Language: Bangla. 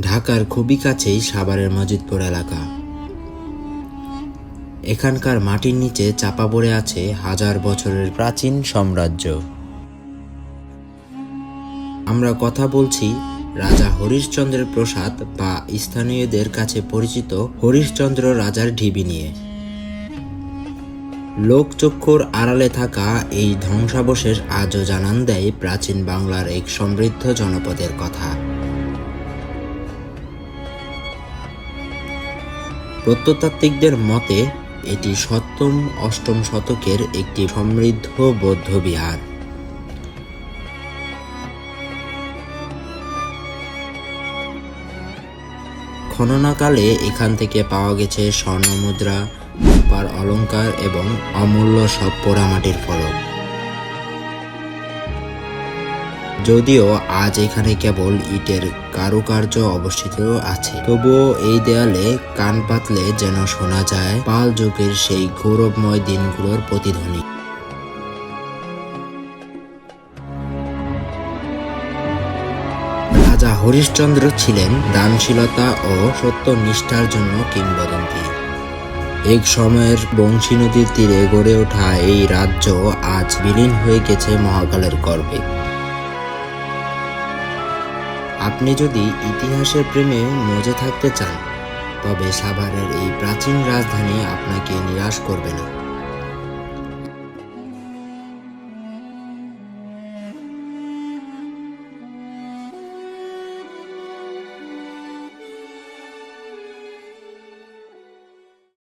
ঢাকার খুবই কাছেই সাভারের মজিদপুর এলাকা। এখানকার মাটির নিচে চাপা পড়ে আছে হাজার বছরের প্রাচীন সাম্রাজ্য। আমরা কথা বলছি রাজা হরিশ্চন্দ্রের প্রাসাদ বা স্থানীয়দের কাছে পরিচিত হরিশ্চন্দ্র রাজার ঢিবি নিয়ে। লোকচক্ষুর আড়ালে থাকা এই ধ্বংসাবশেষ আজও জানান দেয় প্রাচীন বাংলার এক সমৃদ্ধ জনপদের কথা। প্রত্নতাত্ত্বিকদের মতে এটি 7ম-8ম শতকের একটি সমৃদ্ধ বৌদ্ধ বিহার। খননকালে এখান থেকে পাওয়া গেছে স্বর্ণমুদ্রা, রূপার অলঙ্কার এবং অমূল্য সব পোড়ামাটির ফলক। যদিও আজ এখানে কেবল ইটের কারুকার্য অবস্থিত আছে, তবুও এই দেয়ালে কান পাতলে যেন শোনা যায় পাল যুগের সেই গৌরবময় দিনগুলোর প্রতিধ্বনি। রাজা হরিশ্চন্দ্র ছিলেন দানশীলতা ও সত্যনিষ্ঠার জন্য কিংবদন্তি। এক সময়ের বংশী নদীর তীরে গড়ে ওঠা এই রাজ্য আজ বিলীন হয়ে গেছে মহাকালের গর্ভে। আপনি যদি ইতিহাসের প্রেমে মজে থাকতে চান, তবে সাভারের এই প্রাচীন রাজধানী আপনাকে নিরাশ করবে না।